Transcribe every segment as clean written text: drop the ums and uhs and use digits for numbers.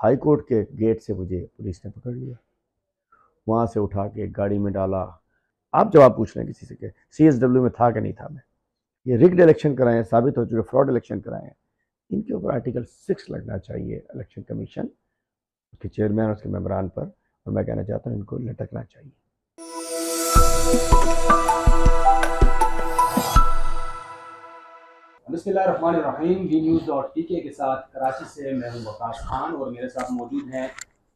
High court کے get سے مجھے پولیس نے پکڑ لیا، وہاں سے اٹھا کے گاڑی میں ڈالا۔ آپ جواب پوچھ لیں کسی سے کہ سی ایس ڈبلیو میں تھا کہ نہیں تھا میں، یہ رگڈ الیکشن کرائے ہیں، ثابت ہو چکے فراڈ الیکشن کرائے ہیں، ان کے اوپر آرٹیکل 6 لگنا چاہیے الیکشن کمیشن اس کے چیئرمین اور اس کے ممبران پر، اور میں کہنا چاہتا ہوں ان کو لٹکنا چاہیے۔ بسم اللہ الرحمن الرحیم۔ وی نیوز ڈاٹ پی کے ساتھ کراچی سے میں ہوں وقاص خان، اور میرے ساتھ موجود ہیں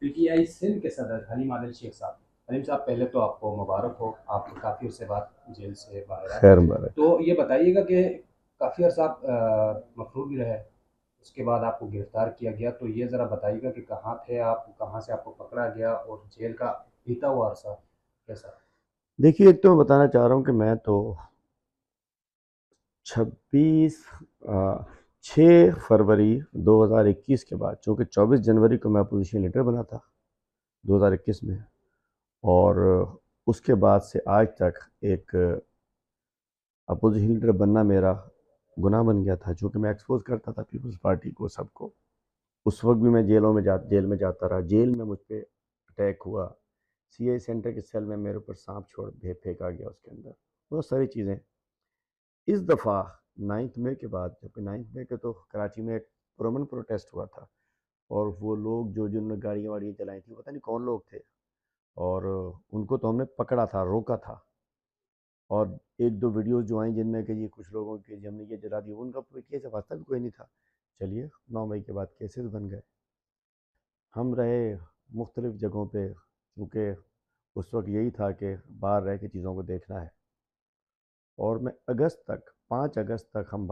پی ٹی آئی سندھ کے صدر حلیم عادل شیخ صاحب۔ حلیم صاحب، پہلے تو آپ کو مبارک ہو، آپ کافی عرصے بعد جیل سے باہر آئے۔ خیر مبارک۔ تو یہ بتائیے گا کہ کافی عرصہ آپ مفرور بھی رہے، اس کے بعد آپ کو گرفتار کیا گیا، تو یہ ذرا بتائیے گا کہ کہاں تھے آپ، کہاں سے آپ کو پکڑا گیا، اور جیل کا بیتا ہوا عرصہ کیسا؟ دیکھیے، ایک تو میں بتانا چاہ رہا ہوں کہ میں تو 6 فروری 2021 کے بعد، چونکہ 24 جنوری کو میں اپوزیشن لیڈر بنا تھا 2021 میں، اور اس کے بعد سے آج تک ایک اپوزیشن لیڈر بننا میرا گناہ بن گیا تھا، چونکہ میں ایکسپوز کرتا تھا پیپلز پارٹی کو، سب کو۔ اس وقت بھی میں جیل میں جاتا رہا، جیل میں مجھ پہ اٹیک ہوا، سی آئی سینٹر کے سیل میں میرے اوپر سانپ چھوڑ پھینکا گیا، اس کے اندر بہت ساری چیزیں۔ اس دفعہ 9 مئی کے بعد، جبکہ 9 مئی کے تو کراچی میں ایک پرامن پروٹیسٹ ہوا تھا، اور وہ لوگ جنہوں نے گاڑیاں واڑیاں چلائی تھیں، پتہ نہیں کون لوگ تھے، اور ان کو تو ہم نے پکڑا تھا، روکا تھا، اور 1-2 ویڈیوز جو آئیں جن میں کہ یہ کچھ لوگوں کے ہم نے یہ جلا دیا، ان کا کیس واسطہ بھی کوئی نہیں تھا۔ چلیے 9 مئی کے بعد کیسز بن گئے، ہم رہے مختلف جگہوں پہ، کیونکہ اس وقت یہی تھا کہ باہر رہ کے چیزوں کو دیکھنا ہے، اور میں 5 اگست تک ہم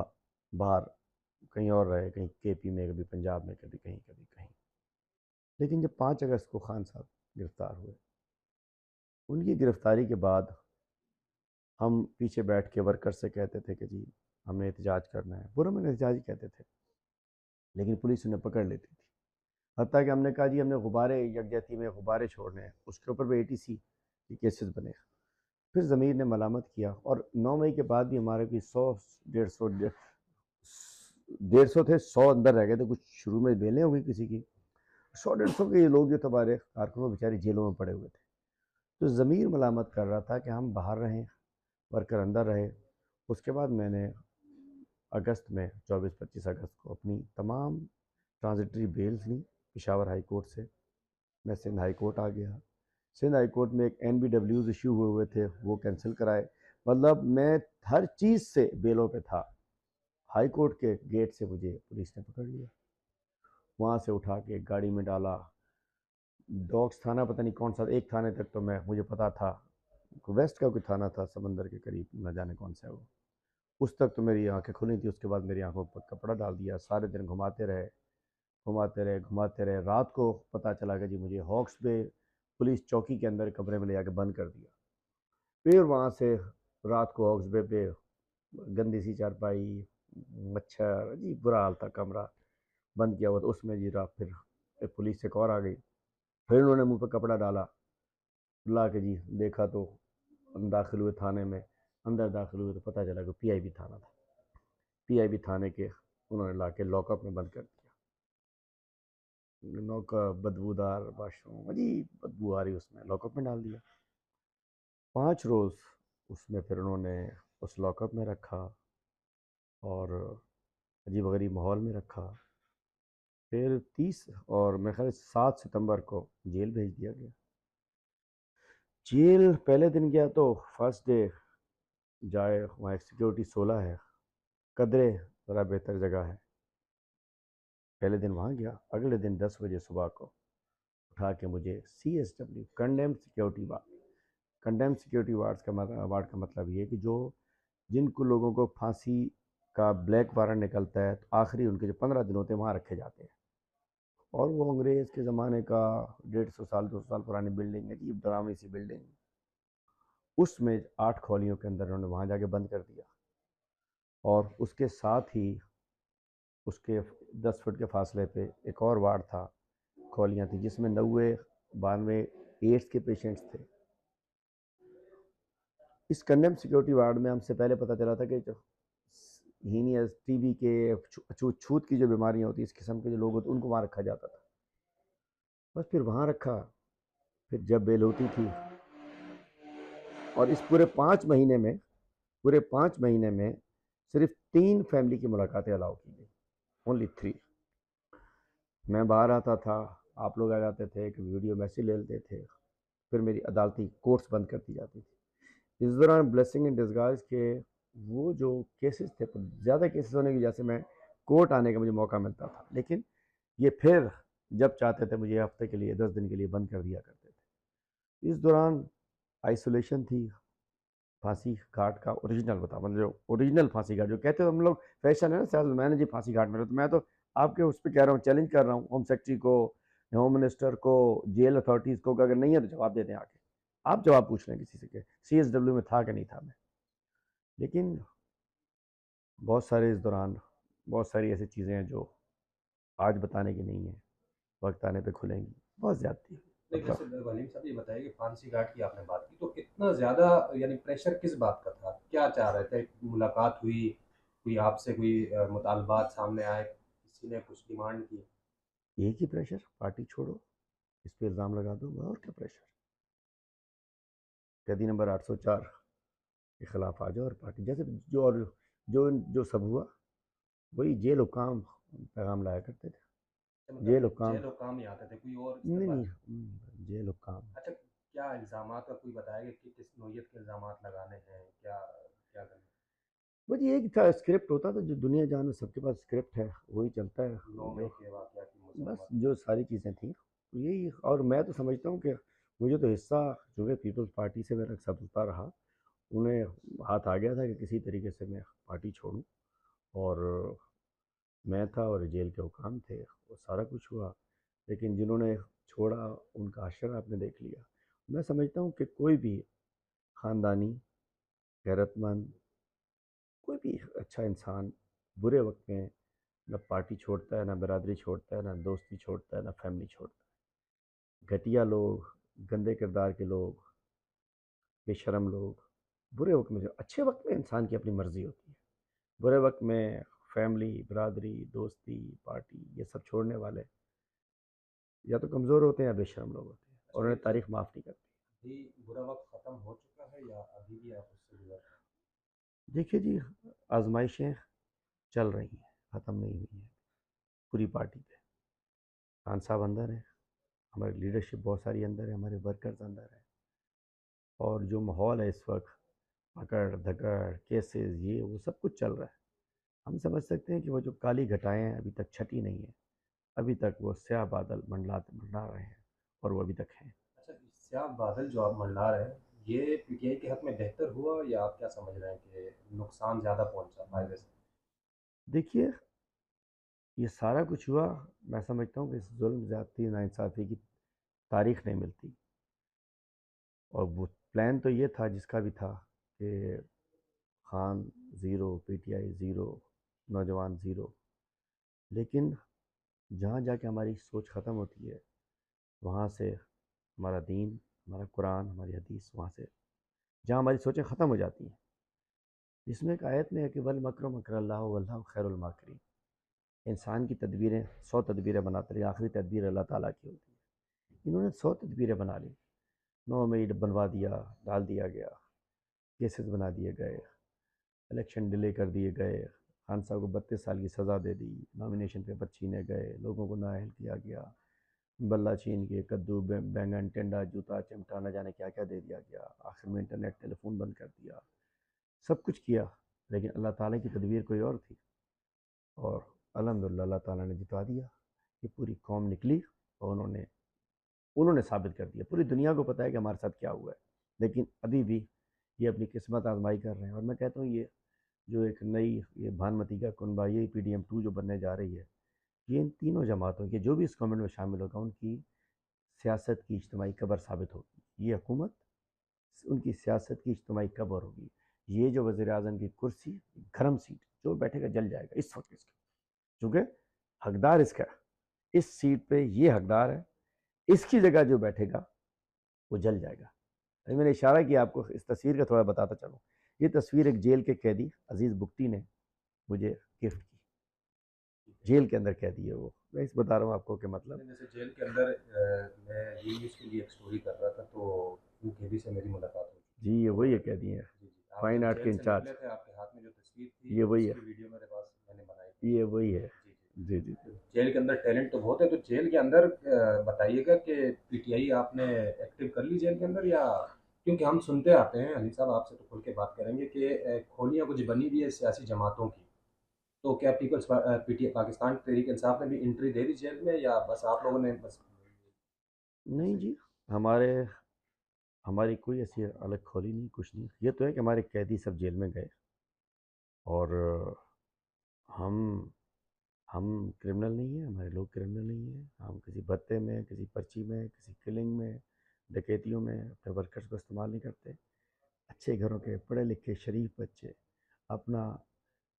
باہر کہیں اور رہے، کہیں کے پی میں، کبھی پنجاب میں، کبھی کہیں کبھی کہیں۔ لیکن جب 5 اگست کو خان صاحب گرفتار ہوئے، ان کی گرفتاری کے بعد ہم پیچھے بیٹھ کے ورکر سے کہتے تھے کہ جی ہم نے احتجاج کرنا ہے، پورا میں احتجاج ہی کہتے تھے، لیکن پولیس انہیں پکڑ لیتی تھی، حتیٰ کہ ہم نے کہا جی ہم نے غبارے یکجہتی میں غبارے چھوڑنے ہیں، اس کے اوپر بھی اے ٹی سی کی کیسز بنے۔ پھر ضمیر نے ملامت کیا، اور 9 مئی کے بعد بھی ہمارے بھی 100 تھے، 100 اندر رہ گئے تھے، کچھ شروع میں بیلیں ہو گئی کسی کی، 100-150 کے یہ لوگ جو ہمارے کارکنوں بیچارے جیلوں میں پڑے ہوئے تھے۔ تو ضمیر ملامت کر رہا تھا کہ ہم باہر رہیں، ورکر اندر رہے۔ اس کے بعد میں نے اگست میں 24-25 اگست کو اپنی تمام ٹرانزٹری بیلز لیں پشاور ہائی کورٹ سے، میں سندھ ہائی کورٹ آ گیا، سندھ ہائی کورٹ میں ایک NBWs ایشو ہوئے تھے، وہ کینسل کرائے، مطلب میں ہر چیز سے بیلوں پہ تھا۔ ہائی کورٹ کے گیٹ سے مجھے پولیس نے پکڑ لیا، وہاں سے اٹھا کے گاڑی میں ڈالا، ڈاکس تھانہ پتہ نہیں کون سا، ایک تھانے تک تو مجھے پتا تھا، ویسٹ کا کوئی تھانہ تھا سمندر کے قریب، نہ جانے کون سا ہے وہ، اس تک تو میری آنکھیں کھلی تھی۔ اس کے بعد میری آنکھوں پر کپڑا ڈال دیا، سارے دن گھماتے رہے۔ رات کو پتہ چلا کہ جی مجھے ہاکس بے پولیس چوکی کے اندر کمرے میں لے جا کے بند کر دیا۔ پھر وہاں سے رات کو ہاکس بے پہ گندی سی چارپائی، مچھر، عجیب برا حال تھا، کمرہ بند کیا ہوا تھا اس میں جی۔ رات پھر پولیس سے ایک اور آ گئی، پھر انہوں نے منہ پہ کپڑا ڈالا، لا کے جی دیکھا تو داخل ہوئے تھانے میں، اندر داخل ہوئے تو پتہ چلا کہ پی آئی بی تھانہ تھا، پی آئی بی تھانے کے انہوں نے لا کے لاک اپ میں بند کر دیا۔ نوکا بدبودار واش روم، عجیب بدبو آ رہی، اس میں لاک اپ میں ڈال دیا۔ 5 روز اس میں پھر انہوں نے اس لاک اپ میں رکھا، اور عجیب غریب ماحول میں رکھا۔ پھر 30 اور میرے خیال 7 ستمبر کو جیل بھیج دیا گیا۔ جیل پہلے دن گیا تو فرسٹ ڈے جائے، وہاں سیکیورٹی 16 ہے، قدرے ذرا بہتر جگہ ہے، پہلے دن وہاں گیا، اگلے دن 10 بجے صبح کو اٹھا کے مجھے CSW condemned security ward, condemned security ward کا مطلب یہ ہے کہ جن کو لوگوں کو پھانسی کا بلیک وارنٹ نکلتا ہے تو آخری ان کے جو 15 دن ہوتے ہیں وہاں رکھے جاتے ہیں، اور وہ انگریز کے زمانے کا 150 سال 200 سال پرانی بلڈنگ ہے، عجیب ڈرامے سی بلڈنگ، اس میں 8 کھولیوں کے اندر انہوں نے وہاں جا کے بند کر دیا، اور اس کے ساتھ ہی اس کے 10 فٹ کے فاصلے پہ ایک اور وارڈ تھا، کھولیاں تھیں جس میں 90-92 ایڈس کے پیشنٹس تھے۔ اس کنڈیم سیکیورٹی وارڈ میں ہم سے پہلے پتہ چلا تھا کہ جو ہینیاز، TB کے، چھوت کی جو بیماریاں ہوتی ہیں، اس قسم کے جو لوگ ہوتے ہیں ان کو وہاں رکھا جاتا تھا، بس پھر وہاں رکھا. پھر جب بیل ہوتی تھی، اور اس پورے 5 مہینے میں صرف 3 فیملی کی ملاقاتیں الاؤ کی گئی. اونلی 3. میں باہر آتا تھا، آپ لوگ آ جاتے تھے، ایک ویڈیو میسج لے لیتے تھے، پھر میری عدالتی کورٹس بند کر دی جاتی تھی. اس دوران بلیسنگ ان ڈسگائز کے وہ جو کیسز تھے، زیادہ کیسز ہونے کی وجہ سے میں کورٹ آنے کا مجھے موقع ملتا تھا، لیکن یہ پھر جب چاہتے تھے مجھے ہفتے کے لیے 10 دن کے لیے بند کر دیا کرتے تھے. اس دوران آئسولیشن تھی. پھانسی گھاٹ کا اوریجنل بتا، مطلب جو اوریجنل پھانسی گھاٹ جو کہتے ہیں ہم لوگ فیشن ہے نا سیاست میں نے جی پھانسی گھاٹ میں، تو میں تو آپ کے اس پہ کہہ رہا ہوں، چیلنج کر رہا ہوں ہوم سیکرٹری کو، ہوم منسٹر کو، جیل اتھارٹیز کو، کہ اگر نہیں ہے تو جواب دے دیں آ کے. آپ جواب پوچھ لیں کسی سے کہ سی ایس ڈبلیو میں تھا کہ نہیں تھا میں. لیکن بہت سارے اس دوران بہت ساری ایسی چیزیں ہیں جو آج بتانے کی نہیں ہیں، وقت آنے پہ کھلیں گی. بہت زیادتی جیسے ولیم صاحب یہ بتائیے کہ پھانسی گھاٹ کی آپ نے بات کی، تو اتنا زیادہ یعنی پریشر کس بات کا تھا؟ کیا چاہ رہے تھے؟ ملاقات ہوئی، کوئی آپ سے کوئی مطالبات سامنے آئے، کسی نے کچھ ڈیمانڈ کی؟ ایک ہی پریشر، پارٹی چھوڑو، اس پہ الزام لگا دو، اور کیا پریشر. قیدی نمبر 804 کے خلاف آ جاؤ اور پارٹی جیسے جو سب ہوا وہی جیل حکام پیغام لایا کرتے تھے. جیل حکام جیل حکام ہی آتے تھے، کوئی اور نہیں، جیل حکام. اچھا، کیا الزامات کا کوئی بتایا کہ کس نوعیت کے الزامات لگانے ہیں، کیا کیا کرنا؟ بس یہ ایک تھا، اسکرپٹ ہوتا تھا جو دنیا جان میں سب کے پاس اسکرپٹ ہے، وہی چلتا ہے. 9 مئی کے واقعات کی بس مذمت؟ جو ساری چیزیں تھیں یہی. اور میں تو سمجھتا ہوں کہ مجھے تو حصہ جو ہے پیپلز پارٹی سے میرا سبتا رہا. انہیں ہاتھ آ گیا تھا کہ کسی طریقے سے میں پارٹی چھوڑوں، اور میں تھا اور جیل کے حکام تھے، وہ سارا کچھ ہوا. لیکن جنہوں نے چھوڑا ان کا حشر آپ نے دیکھ لیا. میں سمجھتا ہوں کہ کوئی بھی خاندانی، غیرت مند، کوئی بھی اچھا انسان برے وقت میں نہ پارٹی چھوڑتا ہے، نہ برادری چھوڑتا ہے، نہ دوستی چھوڑتا ہے، نہ فیملی چھوڑتا ہے. گھٹیا لوگ، گندے کردار کے لوگ، بے شرم لوگ برے وقت میں، جو اچھے وقت میں انسان کی اپنی مرضی ہوتی ہے، برے وقت میں فیملی، برادری، دوستی، پارٹی، یہ سب چھوڑنے والے یا تو کمزور ہوتے ہیں یا بے شرم لوگ ہوتے ہیں، اور انہیں تاریخ معاف نہیں کرتی. ابھی برا وقت ختم ہو چکا ہے یا ابھی بھی آپ اس سے گزر رہے ہیں؟ دیکھیے جی، آزمائشیں چل رہی ہیں، ختم نہیں ہوئی ہیں پوری پارٹی پہ. خان صاحب اندر ہیں، ہماری لیڈرشپ بہت ساری اندر ہے، ہمارے ورکرز اندر ہیں، اور جو ماحول ہے اس وقت، پکڑ دھکڑ، کیسز، یہ وہ سب کچھ چل رہا ہے. ہم سمجھ سکتے ہیں کہ وہ جو کالی گھٹائیں ہیں ابھی تک چھٹی نہیں ہیں، ابھی تک وہ سیاہ بادل منڈلا رہے ہیں، اور وہ ابھی تک ہیں. اچھا، سیاہ بادل جو آپ منڈلا رہے ہیں، یہ پی ٹی آئی کے حق میں بہتر ہوا یا آپ کیا سمجھ رہے ہیں کہ نقصان زیادہ پہنچا فائدے سے؟ دیکھیے، یہ سارا کچھ ہوا، میں سمجھتا ہوں کہ اس ظلم، زیادتی، ناانصافی کی تاریخ نہیں ملتی. اور وہ پلان تو یہ تھا جس کا بھی تھا کہ Khan zero, P T I zero, نوجوان زیرو. لیکن جہاں جا کے ہماری سوچ ختم ہوتی ہے، وہاں سے ہمارا دین، ہمارا قرآن، ہماری حدیث، وہاں سے جہاں ہماری سوچیں ختم ہو جاتی ہیں. جس میں ایک آیت میں ہے کہ وَالْمَكْرُ مَكْرَ اللَّهُ وَاللَّهُ خَيْرُ الْمَاكِرِينَ. انسان کی تدبیریں 100 تدبیریں بناتے رہے، آخری تدبیر اللہ تعالیٰ کی ہوتی ہے. انہوں نے 100 تدبیریں بنا لی، 9 مئی بنوا دیا، ڈال دیا گیا، کیسز بنا دیے گئے، الیکشن ڈیلے کر دیے گئے، خان صاحب کو 32 سال کی سزا دے دی، نامینیشن پیپر چھینے گئے، لوگوں کو نااہل کیا گیا، بلہ چھین کے، کدو، بینگن، ٹنڈا، جوتا، چمٹا، نہ جانے کیا کیا دے دیا گیا. آخر میں انٹرنیٹ، ٹیلی فون بند کر دیا، سب کچھ کیا. لیکن اللہ تعالیٰ کی تدبیر کوئی اور تھی، اور الحمدللہ اللہ تعالیٰ نے جتا دیا. یہ پوری قوم نکلی اور انہوں نے ثابت کر دیا. پوری دنیا کو پتہ ہے کہ ہمارے ساتھ کیا ہوا ہے، لیکن ابھی بھی یہ اپنی قسمت آزمائی کر رہے ہیں. اور میں کہتا ہوں یہ جو ایک نئی یہ بھانمتی کا کنبہ، یہ پی ڈی ایم 2 جو بننے جا رہی ہے، یہ ان تینوں جماعتوں کے جو بھی اس گورنمنٹ میں شامل ہوگا، ان کی سیاست کی اجتماعی قبر ثابت ہوگی. یہ حکومت ان کی سیاست کی اجتماعی قبر ہوگی. یہ جو وزیر اعظم کی کرسی، گرم سیٹ، جو بیٹھے گا جل جائے گا اس وقت. اس کا چونکہ حقدار اس کا، اس سیٹ پہ یہ حقدار ہے، اس کی جگہ جو بیٹھے گا وہ جل جائے گا. میں نے اشارہ کیا آپ کو، اس تصویر کا تھوڑا بتاتا چلوں. یہ تصویر ایک جیل کے قیدی عزیز بگٹی نے مجھے گفٹ کی. جیل کے اندر قیدی ہے وہ. میں اس بتا رہا ہوں آپ کو کہ مطلب جیسے جیل کے اندر میں یہ نیوز کے لیے ایک سٹوری کر رہا تھا تو ان قیدی سے میری ملاقات ہوئی. جی یہ وہی ہے قیدی ہیں, جی جی آپ فائن جب آرٹ کے جیل سے انچارج, نکلے تھے آپ کے ہاتھ میں جو تصویر تھی یہ اس وہی ہے, کی ویڈیو میرے پاس میں نے بنائی تھی. یہ وہی ہے. جی جی. جی جی. جیل کے اندر ٹیلنٹ تو بہت ہے, تو جیل کے اندر بتائیے گا کہ پی ٹی آئی آپ نے ایکٹیو کر لی جیل کے اندر, یا کیونکہ ہم سنتے آتے ہیں علی صاحب, آپ سے تو کھل کے بات کریں گے کہ کھولیاں کچھ بنی ہوئی ہے سیاسی جماعتوں کی, تو کیا Peoples P T Pakistan Tehreek Insaf نے بھی انٹری دے دی جیل میں, یا بس آپ لوگوں نے بس نہیں جی, ہماری کوئی ایسی الگ کھولی نہیں, کچھ نہیں. یہ تو ہے کہ ہمارے قیدی سب جیل میں گئے, اور ہم ہم کرمنل نہیں ہیں, ہمارے لوگ کرمنل نہیں ہیں. ہم کسی بھتے میں, کسی پرچی میں, کسی کلنگ میں, ڈکیتیوں میں اپنے ورکرز کو استعمال نہیں کرتے. اچھے گھروں کے پڑھے لکھے شریف بچے اپنا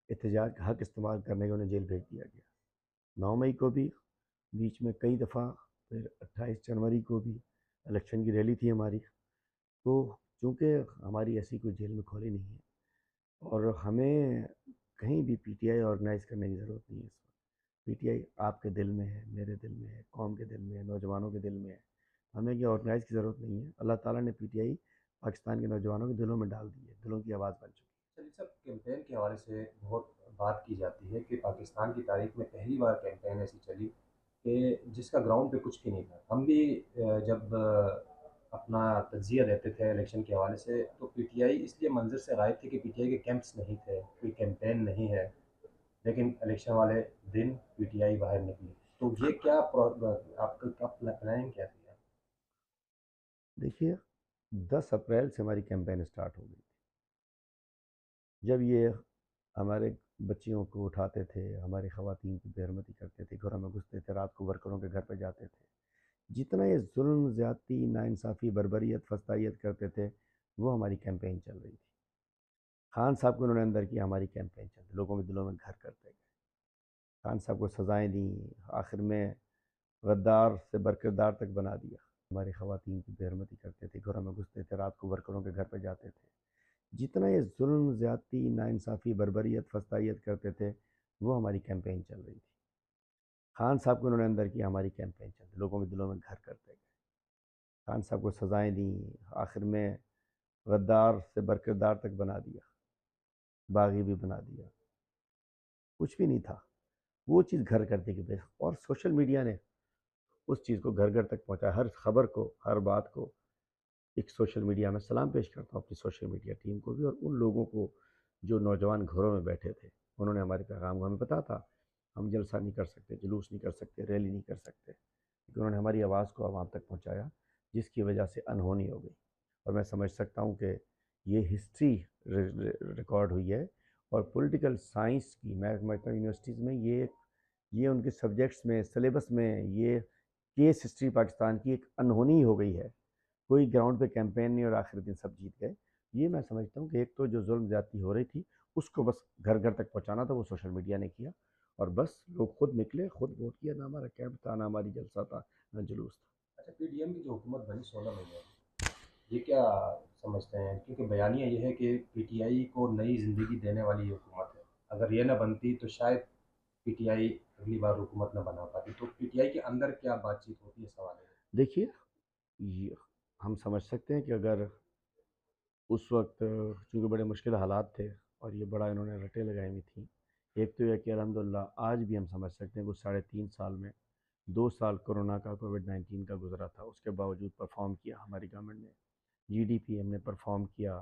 احتجاج کا حق استعمال کرنے کے انہیں جیل بھیج دیا گیا. 9 مئی کو بھی, بیچ میں کئی دفعہ, پھر 28 جنوری کو بھی الیکشن کی ریلی تھی ہماری. تو چونکہ ہماری ایسی کوئی جیل میں کھولی نہیں ہے, اور ہمیں کہیں بھی پی ٹی آئی آرگنائز کرنے کی ضرورت نہیں ہے. اس وقت پی ٹی آئی آپ کے دل میں ہے, میرے دل میں ہے, قوم کے دل میں ہے, نوجوانوں کے دل میں ہے. ہمیں یہ آرگنائز کی ضرورت نہیں ہے. اللہ تعالیٰ نے پی ٹی آئی پاکستان کے نوجوانوں کے دلوں میں ڈال دی ہے, دلوں کی آواز بن چکی ہے. چلیے صاحب, کیمپین کے حوالے سے بہت بات کی جاتی ہے کہ پاکستان کی تاریخ میں پہلی بار کیمپین ایسی چلی کہ جس کا گراؤنڈ پہ کچھ بھی نہیں تھا. ہم بھی جب اپنا تجزیہ دیتے تھے الیکشن کے حوالے سے, تو پی ٹی آئی اس لیے منظر سے غائب تھی کہ پی ٹی آئی کے کیمپس نہیں تھے, کوئی کیمپین نہیں ہے. لیکن الیکشن والے دن پی ٹی آئی باہر نکلی. تو یہ کیا آپ کا پلاننگ کیا تھی؟ دیکھیے 10 اپریل سے ہماری کیمپین اسٹارٹ ہو گئی تھی. جب یہ ہمارے بچیوں کو اٹھاتے تھے, ہماری خواتین کی بے حرمتی کرتے تھے, گھروں میں گھستے تھے, رات کو ورکروں کے گھر پہ جاتے تھے, جتنا یہ ظلم, زیادتی, ناانصافی, بربریت, فسطائیت کرتے تھے, وہ ہماری کیمپین چل رہی تھی. خان صاحب کو انہوں نے اندر کیا, ہماری کیمپین چل رہی, لوگوں کے دلوں میں گھر کرتے گئے. خان صاحب کو سزائیں دیں, آخر میں غدار سے برکردار تک بنا دیا. ہماری خواتین کی بے حرمتی کرتے تھے, گھروں میں گھستے تھے, رات کو ورکروں کے گھر پہ جاتے تھے, جتنا یہ ظلم, زیادتی, ناانصافی, بربریت, فسطائیت کرتے تھے, وہ ہماری کیمپین چل رہی تھی. خان صاحب کو انہوں نے اندر کیا, ہماری کیمپین چل رہی, لوگوں کے دلوں میں گھر کرتے گئے. خان صاحب کو سزائیں دیں, آخر میں غدار سے برکردار تک بنا دیا, باغی بھی بنا دیا. کچھ بھی نہیں تھا, وہ چیز گھر کرتے گئے. اور سوشل میڈیا نے اس چیز کو گھر گھر تک پہنچایا, ہر خبر کو, ہر بات کو. ایک سوشل میڈیا میں سلام پیش کرتا ہوں اپنی سوشل میڈیا ٹیم کو بھی, اور ان لوگوں کو جو نوجوان گھروں میں بیٹھے تھے, انہوں نے ہمارے پیغام کو, ہمیں پتا تھا ہم جلسہ نہیں کر سکتے, جلوس نہیں کر سکتے, ریلی نہیں کر سکتے, لیکن انہوں نے ہماری آواز کو عوام تک پہنچایا, جس کی وجہ سے انہونی ہو گئی. اور میں سمجھ سکتا ہوں کہ یہ ہسٹری ریکارڈ ہوئی ہے, اور پولیٹیکل سائنس کی, میں سمجھتا ہوں یونیورسٹیز میں یہ ان کے سبجیکٹس میں, سلیبس میں, یہ کیس ہسٹری پاکستان کی ایک انہونی ہو گئی ہے. کوئی گراؤنڈ پہ کیمپین نہیں, اور آخری دن سب جیت گئے. یہ میں سمجھتا ہوں کہ ایک تو جو ظلم زیادتی ہو رہی تھی, اس کو بس گھر گھر تک پہنچانا تھا, وہ سوشل میڈیا نے کیا. اور بس لوگ خود نکلے, خود ووٹ کیا, نہ ہمارا کیمپ تھا, نہ ہماری جلسہ تھا, نہ جلوس تھا. اچھا, پی ڈی ایم کی جو حکومت بنی 16 مئی میں, یہ کیا سمجھتے ہیں؟ کیونکہ بیانیہ یہ ہے کہ پی ٹی آئی کو نئی زندگی دینے والی یہ حکومت ہے, اگر یہ نہ بنتی تو شاید پی ٹی آئی اگلی بار حکومت نہ بنا پاتی. تو پی ٹی آئی کے اندر کیا بات چیت ہوتی ہے, سوال ہے. دیکھیے ہم سمجھ سکتے ہیں کہ اگر اس وقت چونکہ بڑے مشکل حالات تھے, اور یہ بڑا انہوں نے رٹیں لگائی ہوئی تھیں. ایک تو یہ کہ الحمدللہ آج بھی ہم سمجھ سکتے ہیں کہ 3.5 سال میں 2 سال کورونا کا, کووڈ-19 کا گزرا تھا, اس کے باوجود پرفارم کیا ہماری گورنمنٹ نے. جی ڈی پی ہم نے پرفارم کیا,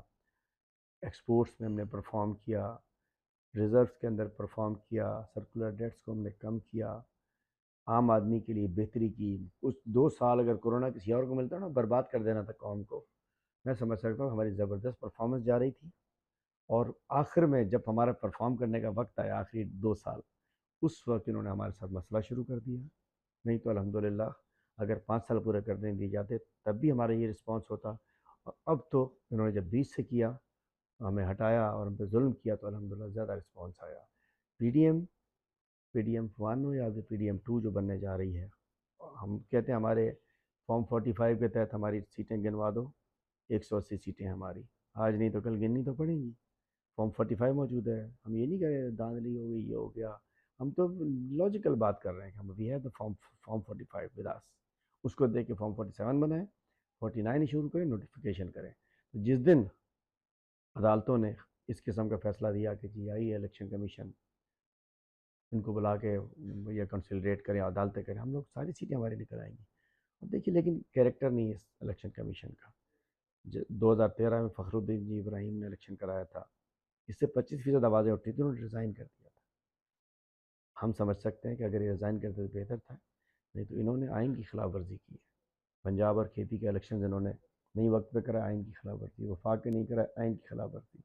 ایکسپورٹس میں ہم نے پرفارم کیا, ریزروز کے اندر پرفارم کیا, سرکولر ڈیٹس کو ہم نے کم کیا, عام آدمی کے لیے بہتری کی. اس 2 سال اگر کورونا کسی اور کو ملتا نا, برباد کر دینا تھا قوم کو. میں سمجھ سکتا ہوں ہماری زبردست پرفارمنس جا رہی تھی, اور آخر میں جب ہمارا پرفارم کرنے کا وقت آیا, آخری 2 سال, اس وقت انہوں نے ہمارے ساتھ مسئلہ شروع کر دیا. نہیں تو الحمدللہ اگر 5 سال پورے کرنے دیے جاتے تب بھی ہمارا یہ رسپانس ہوتا. اور اب تو انہوں نے جب 20 سے کیا, ہمیں ہٹایا اور ہم پہ ظلم کیا, تو الحمدللہ زیادہ رسپانس آیا. پی ڈی ایم 1 ہو یا پی ڈی ایم 2 جو بننے جا رہی ہے, ہم کہتے ہیں ہمارے فارم 45 کے تحت ہماری سیٹیں گنوا دو, 180 سیٹیں ہماری, آج نہیں تو کل گننی تو پڑیں گی. فارم 45 موجود ہے, ہم یہ نہیں کہہ رہے دھاندلی ہو گئی, یہ ہو گیا. ہم تو لاجیکل بات کر رہے ہیں کہ ہم we have the form 45 with اس، اس کو دیکھ کے فارم 47 بنائیں، 49 ایشو کریں، نوٹیفیکیشن کریں. تو جس دن عدالتوں نے اس قسم کا فیصلہ دیا کہ جی آئی الیکشن کمیشن ان کو بلا کے یا کنسلریٹ کریں، عدالتیں کریں، ہم لوگ ساری سیٹیں ہماری نکل آئیں گی. اب دیکھیے لیکن کیریکٹر نہیں ہے اس الیکشن کمیشن کا. 2013 میں فخر الدین جی ابراہیم نے الیکشن کرایا تھا، اس سے 25% آوازیں اٹھی تھیں، انہوں نے ریزائن کر دیا تھا. ہم سمجھ سکتے ہیں کہ اگر یہ ریزائن کرتے تو بہتر تھا، نہیں تو انہوں نے آئین کی خلاف ورزی کی ہے. پنجاب اور کھیتی کے الیکشن انہوں نے نہیں وقت پہ کرا، آئین کی خلاف ورزی. وفاق کے نہیں کرا، آئین کی خلاف ورزی.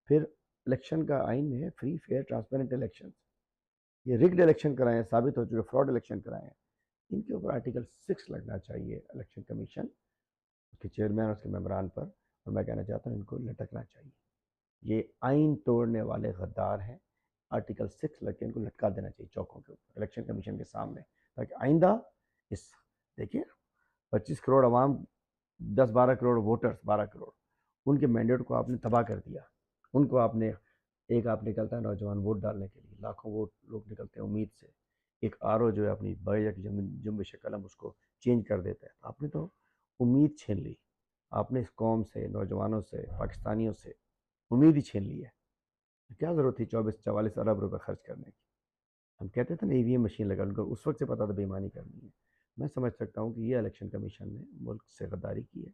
پھر الیکشن کا آئین میں ہے فری فیئر ٹرانسپیرنٹ الیکشن. یہ رگڈ الیکشن کرائے ہیں، ثابت ہو چکے فراڈ الیکشن کرائے ہیں. ان کے اوپر آرٹیکل 6 لگنا چاہیے الیکشن کمیشن، اس کے چیئرمین اور اس کے ممبران پر. اور میں کہنا چاہتا ہوں ان کو لٹکنا چاہیے. یہ آئین توڑنے والے غدار ہیں. آرٹیکل 6 لگ کے ان کو لٹکا دینا چاہیے چوکوں کے اوپر الیکشن کمیشن کے سامنے، تاکہ آئندہ اس دیکھیے 25 کروڑ عوام، 10-12 کروڑ ووٹرز، 12 کروڑ، ان کے مینڈیٹ کو آپ نے تباہ کر دیا. ان کو آپ نے آپ نکلتا ہے نوجوان ووٹ ڈالنے کے لیے، لاکھوں ووٹ لوگ نکلتے ہیں امید سے. ایک آر او جو ہے اپنی بیک جنبش قلم اس کو چینج کر دیتا ہے. آپ نے تو امید چھین لی، آپ نے اس قوم سے، نوجوانوں سے، پاکستانیوں سے امید ہی چھین لی ہے. کیا ضرورت تھی 44 ارب روپے خرچ کرنے کی؟ ہم کہتے تھے نا ای وی ایم مشین لگا، ان کو اس وقت سے پتا تھا بے ایمانی کرنی ہے. میں سمجھ سکتا ہوں کہ یہ الیکشن کمیشن نے ملک سے غداری کی ہے.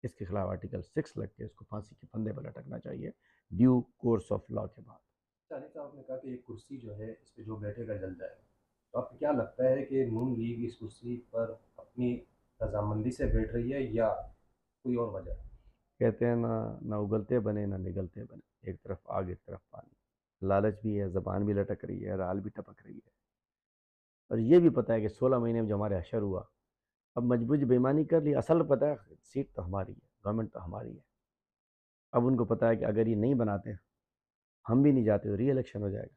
اس کے خلاف آرٹیکل 6 لگ کے اس کو پھانسی کے پھندے پر لٹکنا چاہیے ڈیو کورس آف لا کے بعد. طارق صاحب نے کہا کہ ایک کرسی جو ہے اس پہ جو بیٹھے گا جل جائے گا، تو آپ کو کیا لگتا ہے کہ نون لیگ اس کرسی پر اپنی رضامندی سے بیٹھ رہی ہے یا کوئی اور وجہ؟ کہتے ہیں نہ اگلتے بنے نہ نگلتے بنے، ایک طرف آگ ایک طرف پانی. لالچ بھی ہے، زبان بھی لٹک رہی ہے، رال بھی ٹپک رہی ہے. اور یہ بھی پتہ ہے کہ 16 مہینے میں جو ہمارے حشر ہوا، اب مجبوری بےمانی کر لی. اصل پتہ ہے سیٹ تو ہماری ہے، گورنمنٹ تو ہماری ہے. اب ان کو پتہ ہے کہ اگر یہ نہیں بناتے، ہم بھی نہیں جاتے تو ری الیکشن ہو جائے گا.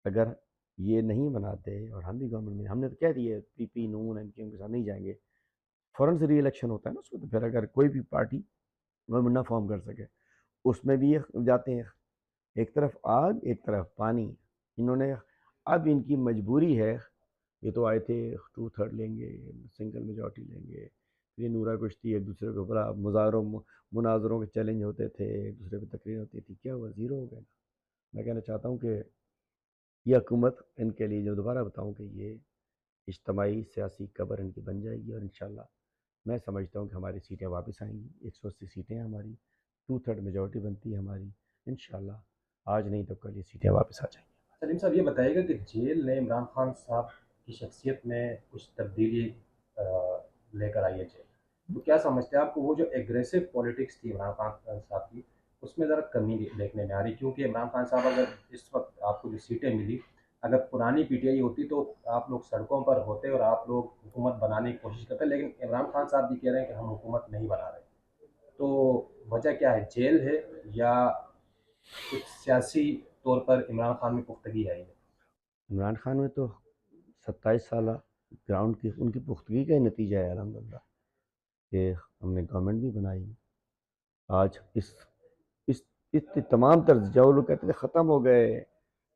اگر یہ نہیں بناتے اور ہم بھی گورنمنٹ میں، ہم نے تو کہہ دیا پی پی نون ایم کیو ایم کے ساتھ نہیں جائیں گے، فوراً سے ری الیکشن ہوتا ہے نا اس میں. تو پھر اگر کوئی بھی پارٹی گورنمنٹ نہ فارم کر سکے، اس میں بھی یہ جاتے ہیں، ایک طرف آگ ایک طرف پانی. انہوں نے اب ان کی مجبوری ہے. یہ تو آئے تھے 2/3 لیں گے، سنگل میجورٹی لیں گے. یہ نورا کشتی ایک دوسرے کے اوپر مظاہروں مناظروں کے چیلنج ہوتے تھے، ایک دوسرے پہ تقریر ہوتی تھی. کیا ہوا؟ زیرو ہو گئے نا. میں کہنا چاہتا ہوں کہ یہ حکومت ان کے لیے، جو دوبارہ بتاؤں کہ یہ اجتماعی سیاسی قبر ان کی بن جائے گی. اور انشاءاللہ میں سمجھتا ہوں کہ ہماری سیٹیں واپس آئیں گی. 180 سیٹیں ہیں ہماری، 2/3 میجورٹی بنتی ہے ہماری. انشاءاللہ آج نہیں تو کل یہ سیٹیں واپس آ جائیں گی. سلیم صاحب یہ بتائیے گا کہ جیل نے عمران خان صاحب کی شخصیت میں کچھ تبدیلی لے کر آئی ہے جیل، تو کیا سمجھتے ہیں آپ کو وہ جو ایگریسو پولیٹکس تھی عمران خان صاحب کی، اس میں ذرا کمی دیکھنے میں آ رہی؟ کیونکہ عمران خان صاحب اگر اس وقت آپ کو جو سیٹیں ملی، اگر پرانی پی ٹی آئی ہوتی تو آپ لوگ سڑکوں پر ہوتے اور آپ لوگ حکومت بنانے کی کوشش کرتے. لیکن عمران خان صاحب بھی کہہ رہے ہیں کہ ہم حکومت نہیں بنا رہے. تو وجہ کیا ہے؟ جیل ہے یا کچھ سیاسی طور پر عمران خان میں پختگی آئی ہے؟ عمران خان میں تو 27 سالہ گراؤنڈ کی ان کی پختگی کا ہی نتیجہ ہے الحمدللہ کہ ہم نے گورنمنٹ بھی بنائی. آج اس تمام طرز جو لوگ کہتے تھے ختم ہو گئے،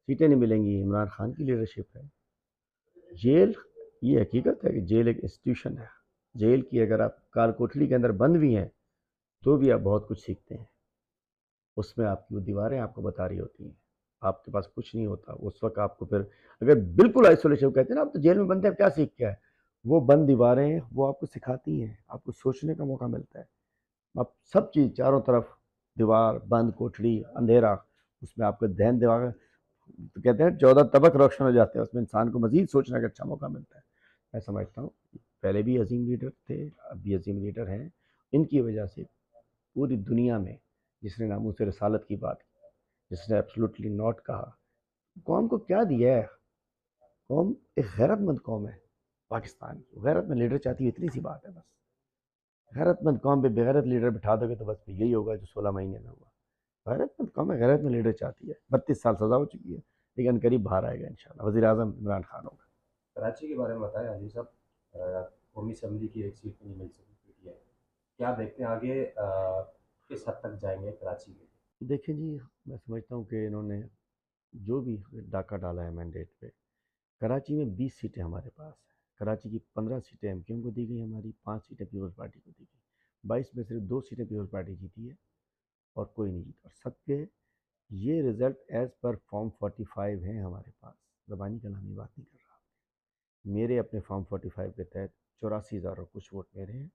سیٹیں نہیں ملیں گی، عمران خان کی لیڈرشپ ہے. جیل، یہ حقیقت ہے کہ جیل ایک انسٹیٹیوشن ہے. جیل کی اگر آپ کال کوٹلی کے اندر بند بھی ہیں تو بھی آپ بہت کچھ سیکھتے ہیں. اس میں آپ کی وہ دیواریں آپ کو بتا رہی ہوتی ہیں، آپ کے پاس کچھ نہیں ہوتا اس وقت. آپ کو پھر اگر بالکل آئسولیشن کہتے ہیں نا، آپ تو جیل میں بندے، آپ کیا سیکھ کے آئے؟ وہ بند دیواریں وہ آپ کو سکھاتی ہیں، آپ کو سوچنے کا موقع ملتا ہے. اب سب چیز چاروں طرف دیوار بند، کوٹڑی، اندھیرا، اس میں آپ کا ذہن دماغ، تو کہتے ہیں 14 طبق روشن ہو جاتے ہیں. اس میں انسان کو مزید سوچنے کا اچھا موقع ملتا ہے. میں سمجھتا ہوں پہلے بھی عظیم لیڈر تھے، اب بھی عظیم لیڈر ہیں. ان کی وجہ سے پوری دنیا میں جس نے ناموس رسالت کی بات کی، جس نے ایبسلوٹلی ناٹ کہا، قوم کو کیا دیا ہے؟ قوم ایک غیرت مند قوم ہے پاکستان کی. غیرت مند لیڈر چاہتی ہے، اتنی سی بات ہے بس. غیرت مند قوم پہ بغیرت لیڈر بٹھا دو گے تو بس یہی ہوگا جو 16 مہینے میں ہوا. غیرت مند قوم ہے، غیرت مند لیڈر چاہتی ہے. 32 سال سزا ہو چکی ہے، لیکن قریب باہر آئے گا انشاءاللہ. وزیر اعظم عمران خان ہوگا. کراچی کے بارے میں بتائیں علی صاحب. قومی اسمبلی کی ایک سیٹ نہیں مل سکی پی ٹی آئی، کیا دیکھتے ہیں آگے کس حد تک جائیں گے کراچی کے؟ دیکھیں جی، میں سمجھتا ہوں کہ انہوں نے جو بھی ڈاکہ ڈالا ہے مینڈیٹ پہ، کراچی میں 20 سیٹیں ہمارے پاس ہیں، کراچی کی 15 سیٹیں ایم کیو ایم کو دی گئی، ہماری 5 سیٹیں پیپلز پارٹی کو دی گئی، 22 میں صرف 2 سیٹیں پیپلز پارٹی جیتی ہے اور کوئی نہیں جیتا، اور سب کے یہ رزلٹ ایز پر فارم 45 ہیں ہمارے پاس، زبانی کلامی بات نہیں کر رہا، میرے اپنے فارم 45 کے تحت 84,000 اور کچھ ووٹ میرے ہیں،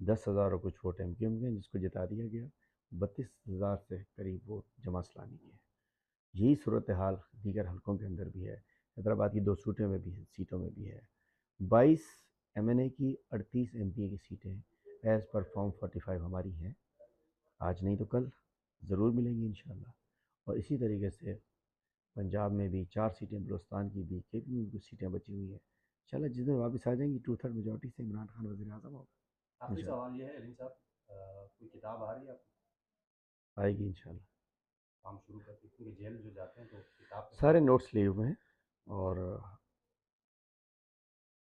10,000 اور کچھ ووٹ ایم کیو ایم کے ہیں جس کو جتا دیا گیا، 32,000 سے قریب ووٹ جمع اسلامی کے ہیں۔ یہی صورتحال دیگر حلقوں کے اندر بھی ہے، حیدرآباد کی 2 سیٹوں میں بھی ہے، 22 ایم این اے کی، 38 ایم پی اے کی سیٹیں ایز پر فارم 45 ہماری ہیں، آج نہیں تو کل ضرور ملیں گی انشاءاللہ، اور اسی طریقے سے پنجاب میں بھی 4 سیٹیں، بلوچستان کی بھی، کے پی میں بھی کچھ سیٹیں بچی ہوئی ہیں، انشاءاللہ جس دن واپس آ جائیں گی 2/3 میجورٹی سے عمران خان وزیر اعظم ہوگا، آخری سوال یہ ہے علیم صاحب، کوئی کتاب آ رہی ہے آپ کو؟ آئے گی انشاءاللہ، کام شروع کرتے ہیں کیونکہ جیل جو جاتے ہیں تو کتاب سارے نوٹس لیے ہوئے ہیں، اور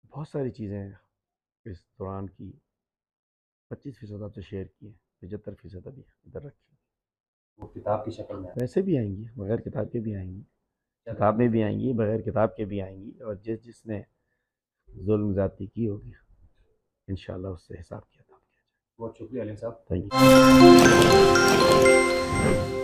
بہت ساری چیزیں اس دوران کی 25% آپ سے شیئر کی ہیں، 75% ابھی ادھر رکھی، وہ کتاب کی شکل میں ویسے بھی آئیں گی، بغیر کتاب کے بھی آئیں گی، کتاب میں بھی آئیں گی، بغیر کتاب کے بھی آئیں گی، اور جس نے ظلم زیادتی کی ہوگی انشاءاللہ اس سے حساب کیا تھا۔ بہت شکریہ علیم صاحب۔ Thank you.